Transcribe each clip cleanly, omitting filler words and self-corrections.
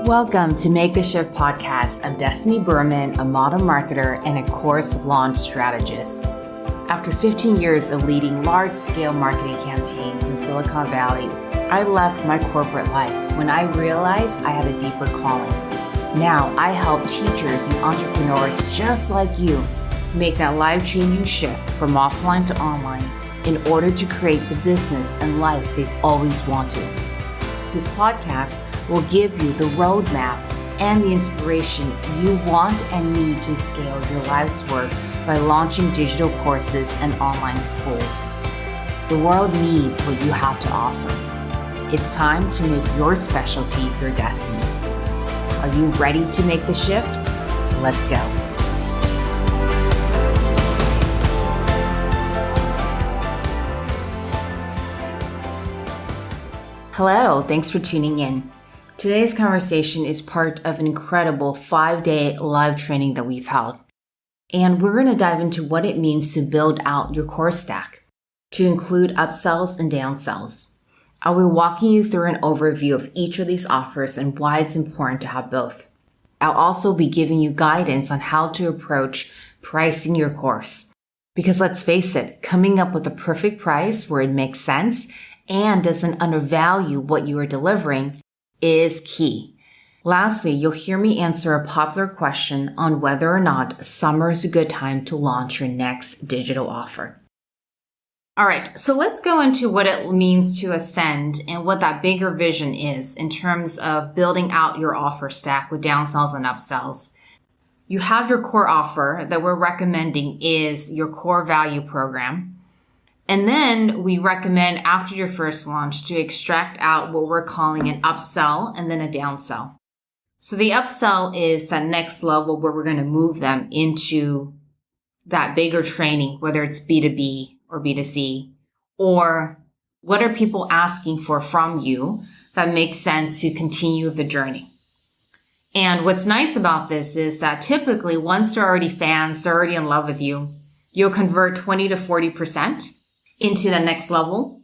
Welcome to Make the Shift podcast. I'm Destiny Berman, a model marketer and a course launch strategist. After 15 years of leading large-scale marketing campaigns in Silicon Valley, I left my corporate life when I realized I had a deeper calling. Now I help teachers and entrepreneurs just like you make that life-changing shift from offline to online in order to create the business and life they've always wanted. This podcast will give you the roadmap and the inspiration you want and need to scale your life's work by launching digital courses and online schools. The world needs what you have to offer. It's time to make your specialty your destiny. Are you ready to make the shift? Let's go. Hello, thanks for tuning in. Today's conversation is part of an incredible 5-day live training that we've held. And we're going to dive into what it means to build out your course stack, to include upsells and downsells. I'll be walking you through an overview of each of these offers and why it's important to have both. I'll also be giving you guidance on how to approach pricing your course. Because let's face it, coming up with a perfect price where it makes sense and doesn't undervalue what you are delivering is key. Lastly, you'll hear me answer a popular question on whether or not summer is a good time to launch your next digital offer. All right, so let's go into what it means to ascend and what that bigger vision is in terms of building out your offer stack with downsells and upsells. You have your core offer that we're recommending is your core value program. And then we recommend after your first launch to extract out what we're calling an upsell and then a downsell. So the upsell is that next level where we're going to move them into that bigger training, whether it's B2B or B2C, or what are people asking for from you that makes sense to continue the journey. And what's nice about this is that typically once they're already fans, they're already in love with you, you'll convert 20 to 40% into the next level.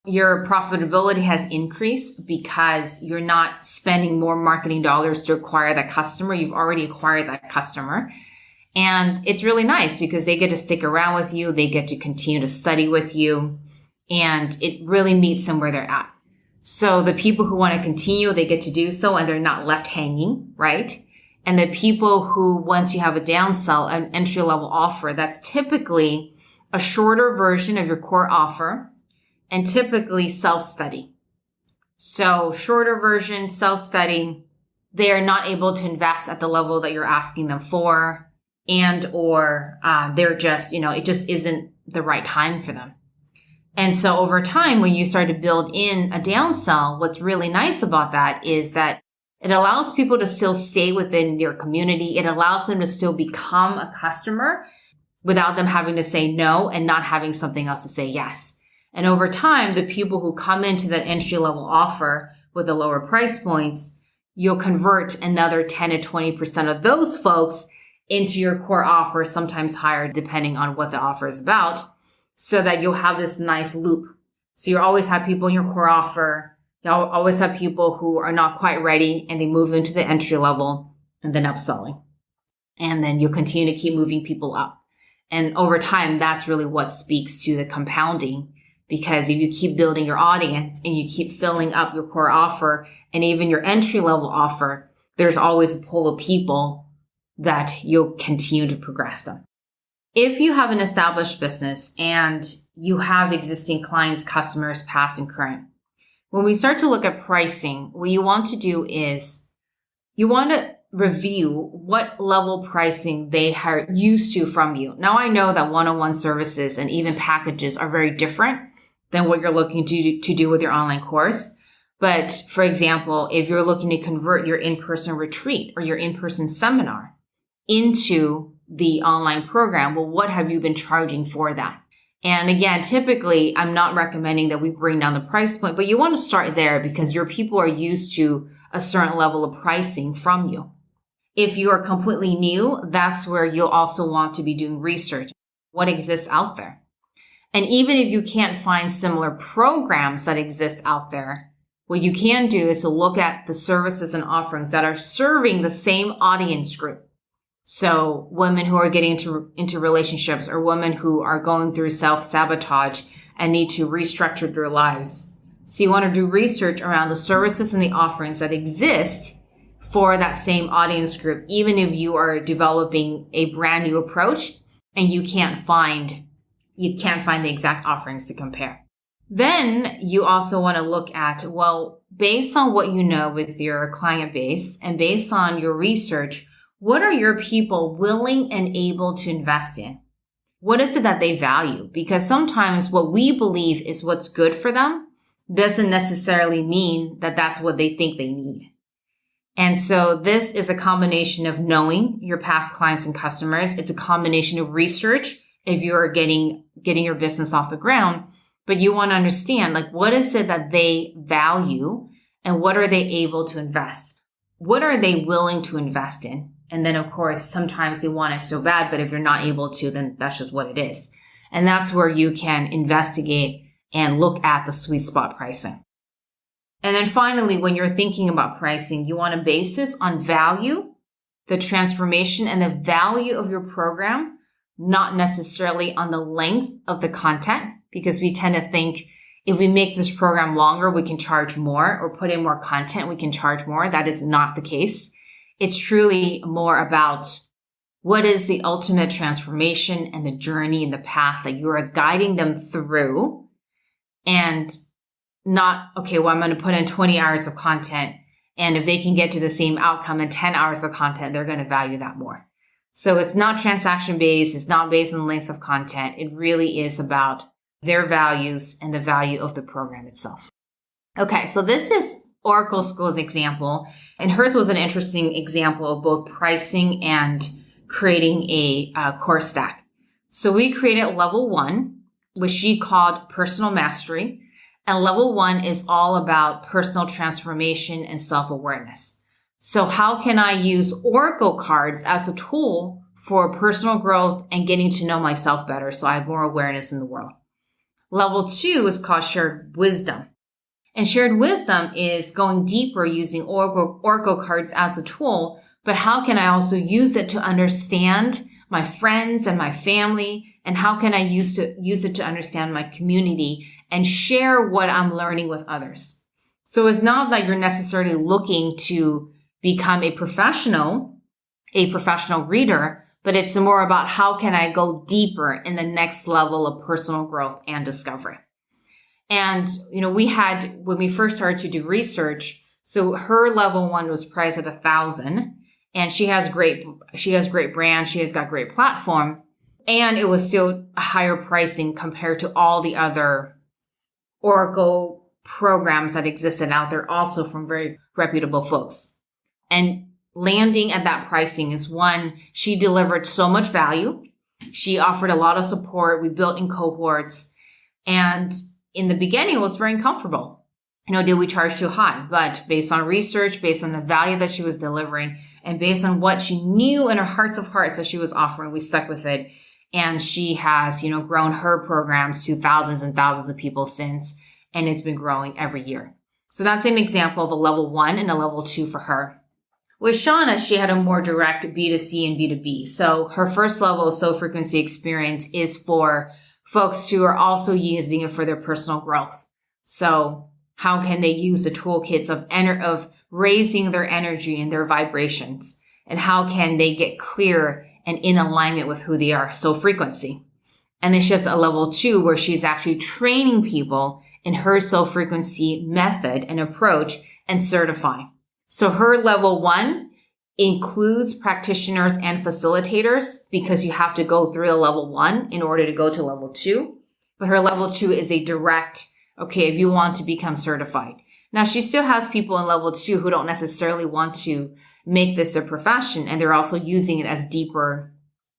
Your profitability has increased because you're not spending more marketing dollars to acquire that customer. You've already acquired that customer. And it's really nice because they get to stick around with you. They get to continue to study with you. And it really meets them where they're at. So the people who want to continue, they get to do so and they're not left hanging, right? And the people who, once you have a downsell, an entry-level offer, that's typically a shorter version of your core offer and typically self-study. So shorter version, self-study, they are not able to invest at the level that you're asking them for or they're just, it just isn't the right time for them. And so over time, when you start to build in a downsell, what's really nice about that is that it allows people to still stay within their community. It allows them to still become a customer without them having to say no and not having something else to say yes. And over time, the people who come into that entry-level offer with the lower price points, you'll convert another 10 to 20% of those folks into your core offer, sometimes higher depending on what the offer is about, so that you'll have this nice loop. So you always have people in your core offer. You'll always have people who are not quite ready and they move into the entry level and then upselling. And then you'll continue to keep moving people up. And over time, that's really what speaks to the compounding, because if you keep building your audience and you keep filling up your core offer and even your entry-level offer, there's always a pool of people that you'll continue to progress them. If you have an established business and you have existing clients, customers, past and current, when we start to look at pricing, what you want to do is you want to review what level pricing they are used to from you. Now, I know that one-on-one services and even packages are very different than what you're looking to do with your online course. But for example, if you're looking to convert your in-person retreat or your in-person seminar into the online program, well, what have you been charging for that? And again, typically, I'm not recommending that we bring down the price point, but you want to start there because your people are used to a certain level of pricing from you. If you are completely new, that's where you'll also want to be doing research. What exists out there? And even if you can't find similar programs that exist out there, What you can do is to look at the services and offerings that are serving the same audience group. So women who are getting into relationships, or women who are going through self-sabotage and need to restructure their lives. So you want to do research around the services and the offerings that exist for that same audience group, even if you are developing a brand new approach and you can't find the exact offerings to compare. Then you also want to look at, well, based on what you know with your client base and based on your research, what are your people willing and able to invest in? What is it that they value? Because sometimes what we believe is what's good for them doesn't necessarily mean that that's what they think they need. And so this is a combination of knowing your past clients and customers. It's a combination of research if you're getting your business off the ground. But you want to understand, like, what is it that they value and what are they able to invest? What are they willing to invest in? And then, of course, sometimes they want it so bad, but if they're not able to, then that's just what it is. And that's where you can investigate and look at the sweet spot pricing. And then finally, when you're thinking about pricing, you want to base this on value, the transformation and the value of your program, not necessarily on the length of the content, because we tend to think if we make this program longer, we can charge more, or put in more content, we can charge more. That is not the case. It's truly more about what is the ultimate transformation and the journey and the path that you are guiding them through, and not, okay, well, I'm going to put in 20 hours of content, and if they can get to the same outcome in 10 hours of content, they're going to value that more. So it's not transaction based. It's not based on length of content. It really is about their values and the value of the program itself. Okay, so this is Oracle School's example, and hers was an interesting example of both pricing and creating a course stack. So we created level 1, which she called personal mastery. And level 1 is all about personal transformation and self-awareness. So how can I use Oracle cards as a tool for personal growth and getting to know myself better so I have more awareness in the world? Level 2 is called shared wisdom. And shared wisdom is going deeper using Oracle cards as a tool, but how can I also use it to understand my friends and my family? And how can I use it to understand my community and share what I'm learning with others? So it's not that you're necessarily looking to become a professional reader, but it's more about how can I go deeper in the next level of personal growth and discovery. And, when we first started to do research, so her level 1 was priced at $1,000, and she has great brand. She has got great platform, and it was still a higher pricing compared to all the other Oracle programs that existed out there, also from very reputable folks. And landing at that pricing is one, she delivered so much value. She offered a lot of support. We built in cohorts, and in the beginning, it was very uncomfortable. Did we charge too high? But based on research, based on the value that she was delivering, and based on what she knew in her hearts of hearts that she was offering, we stuck with it. And she has, grown her programs to thousands and thousands of people since, and it's been growing every year. So that's an example of a level 1 and a level 2 for her. With Shauna, she had a more direct B2C and B2B. So her first level of soul frequency experience is for folks who are also using it for their personal growth. So how can they use the toolkits of raising their energy and their vibrations? And how can they get clear and in alignment with who they are? Soul frequency. And it's just a level 2 where she's actually training people in her soul frequency method and approach and certifying. So her level 1 includes practitioners and facilitators, because you have to go through the level 1 in order to go to level 2. But her level 2 is a direct, if you want to become certified. Now, she still has people in level 2 who don't necessarily want to make this a profession, and they're also using it as deeper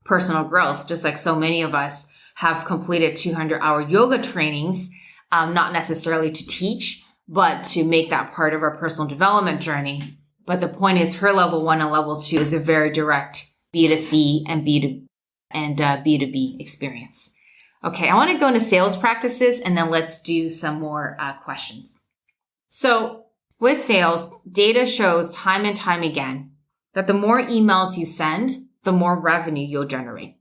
personal growth, just like so many of us have completed 200-hour yoga trainings, not necessarily to teach, but to make that part of our personal development journey. But the point is, her level 1 and level 2 is a very direct B2C and B2B experience. Okay, I want to go into sales practices, and then let's do some more questions. So with sales, data shows time and time again that the more emails you send, the more revenue you'll generate.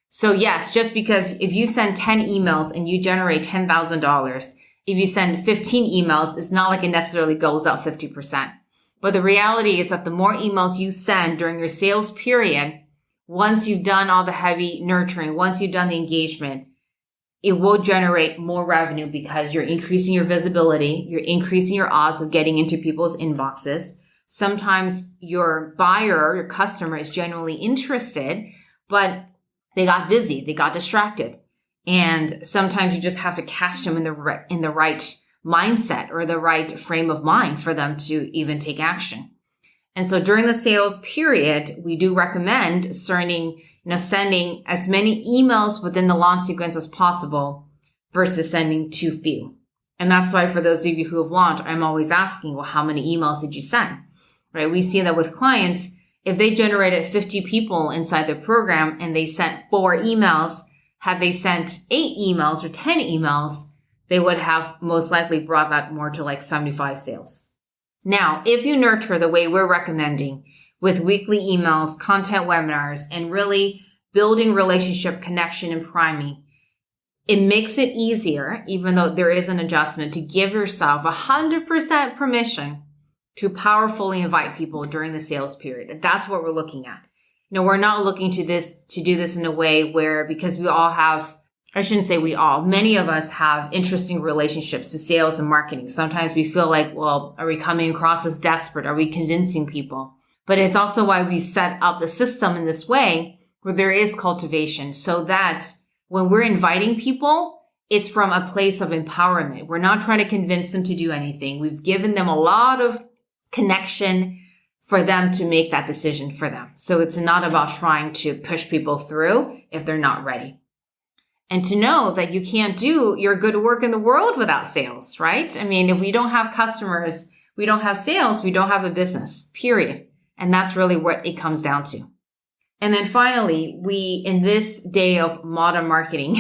So yes, just because if you send 10 emails and you generate $10,000, if you send 15 emails, it's not like it necessarily goes up 50%. But the reality is that the more emails you send during your sales period, once you've done all the heavy nurturing, once you've done the engagement, it will generate more revenue because you're increasing your visibility, you're increasing your odds of getting into people's inboxes. Sometimes your buyer, your customer is genuinely interested, but they got busy, they got distracted. And sometimes you just have to catch them in the right mindset or the right frame of mind for them to even take action. And so during the sales period, we do recommend sending as many emails within the launch sequence as possible versus sending too few. And that's why for those of you who have launched, I'm always asking, well, how many emails did you send? Right? We see that with clients, if they generated 50 people inside their program and they sent 4 emails, had they sent 8 emails or 10 emails, they would have most likely brought that more to like 75 sales. Now, if you nurture the way we're recommending with weekly emails, content webinars, and really building relationship connection and priming, it makes it easier, even though there is an adjustment, to give yourself 100% permission to powerfully invite people during the sales period. That's what we're looking at. We're not looking to do this in a way where, because we all have, I shouldn't say we all, many of us have interesting relationships to sales and marketing. Sometimes we feel like, well, are we coming across as desperate? Are we convincing people? But it's also why we set up the system in this way where there is cultivation, so that when we're inviting people, it's from a place of empowerment. We're not trying to convince them to do anything. We've given them a lot of connection for them to make that decision for them. So it's not about trying to push people through if they're not ready. And to know that you can't do your good work in the world without sales, right? I mean, if we don't have customers, we don't have sales, we don't have a business, period. And that's really what it comes down to. And then finally, in this day of modern marketing,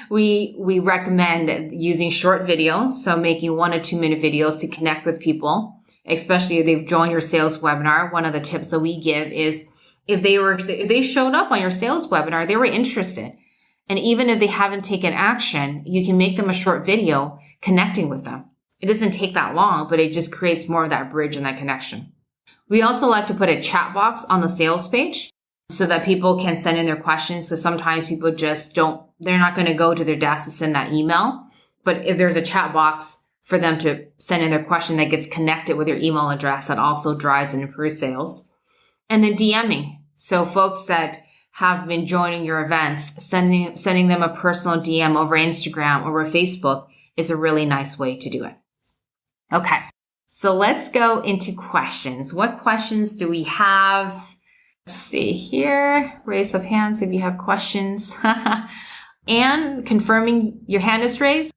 we recommend using short videos. So making 1 or 2 minute videos to connect with people, especially if they've joined your sales webinar. One of the tips that we give is if they showed up on your sales webinar, they were interested. And even if they haven't taken action, you can make them a short video connecting with them. It doesn't take that long, but it just creates more of that bridge and that connection. We also like to put a chat box on the sales page so that people can send in their questions. Because sometimes people they're not going to go to their desk to send that email. But if there's a chat box for them to send in their question that gets connected with your email address, that also drives and improves sales. And then DMing. So folks that have been joining your events, sending them a personal DM over Instagram or over Facebook is a really nice way to do it. Okay. So let's go into questions. What questions do we have? Let's see here. Raise of hands if you have questions. Anne, confirming your hand is raised.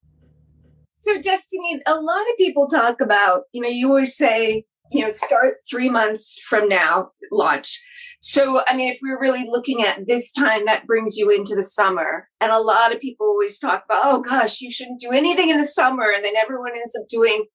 So Destiny, a lot of people talk about, you always say, start 3 months from now, launch. So, I mean, if we're really looking at this time, that brings you into the summer. And a lot of people always talk about, oh gosh, you shouldn't do anything in the summer. And then everyone ends up doing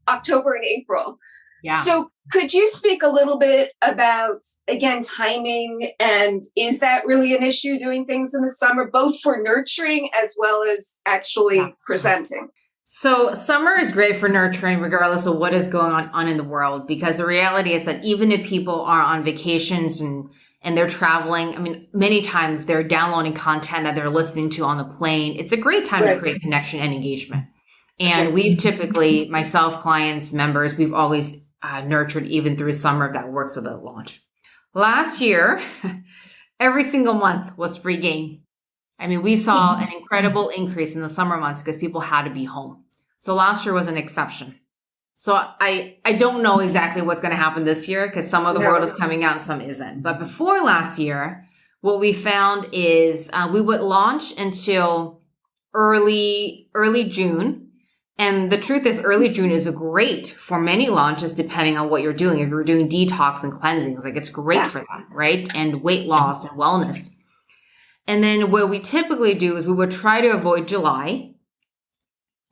October and April. Yeah. So could you speak a little bit about, again, timing, and is that really an issue doing things in the summer, both for nurturing as well as actually presenting? So summer is great for nurturing regardless of what is going on in the world, because the reality is that even if people are on vacations and they're traveling, I mean, many times they're downloading content that they're listening to on the plane. It's a great time to create connection and engagement. And we've typically, myself, clients, members, we've always nurtured even through summer that works with a launch. Last year, every single month was free game. I mean, we saw an incredible increase in the summer months because people had to be home. So last year was an exception. So I don't know exactly what's going to happen this year because some of the world is coming out and some isn't. But before last year, what we found is we would launch until early June. And the truth is early June is great for many launches, depending on what you're doing. If you're doing detox and cleansings, like it's great for that, right? And weight loss and wellness. And then what we typically do is we would try to avoid July.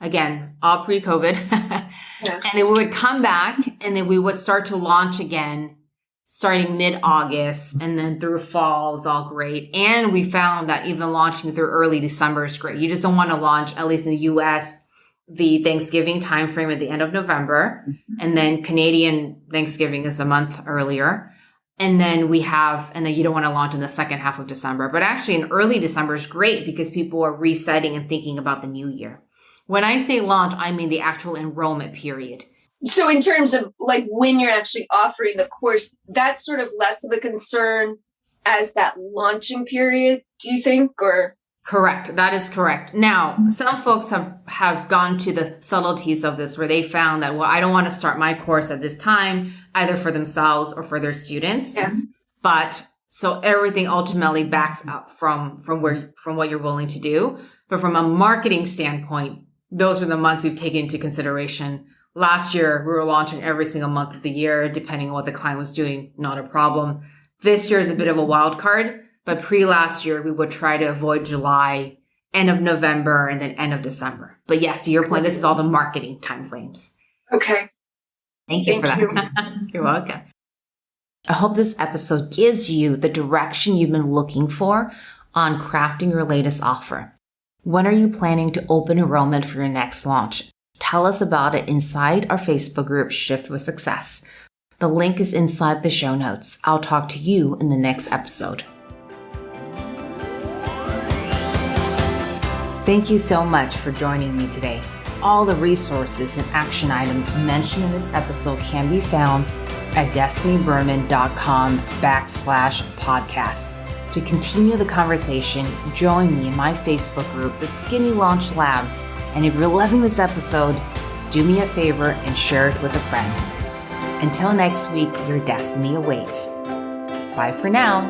Again, all pre-COVID. Yeah. And then we would come back and then we would start to launch again starting mid-August, and then through fall is all great. And we found that even launching through early December is great. You just don't want to launch, at least in the US, the Thanksgiving timeframe at the end of November. And then Canadian Thanksgiving is a month earlier. And then you don't want to launch in the second half of December. But actually in early December is great because people are resetting and thinking about the new year. When I say launch, I mean the actual enrollment period. So in terms of like when you're actually offering the course, that's sort of less of a concern as that launching period, do you think? Or Correct. That is correct. Now, some folks have gone to the subtleties of this where they found that, well, I don't want to start my course at this time, either for themselves or for their students. Yeah. But so everything ultimately backs up from what you're willing to do. But from a marketing standpoint, those are the months we've taken into consideration. Last year, we were launching every single month of the year, depending on what the client was doing, not a problem. This year is a bit of a wild card, but pre-last year, we would try to avoid July, end of November, and then end of December. But yes, to your point, this is all the marketing timeframes. Okay. Thank you for that. You're welcome. I hope this episode gives you the direction you've been looking for on crafting your latest offer. When are you planning to open enrollment for your next launch? Tell us about it inside our Facebook group, Shift with Success. The link is inside the show notes. I'll talk to you in the next episode. Thank you so much for joining me today. All the resources and action items mentioned in this episode can be found at destinyberman.com/podcast. To continue the conversation, join me in my Facebook group, The Skinny Launch Lab. And if you're loving this episode, do me a favor and share it with a friend. Until next week, your destiny awaits. Bye for now.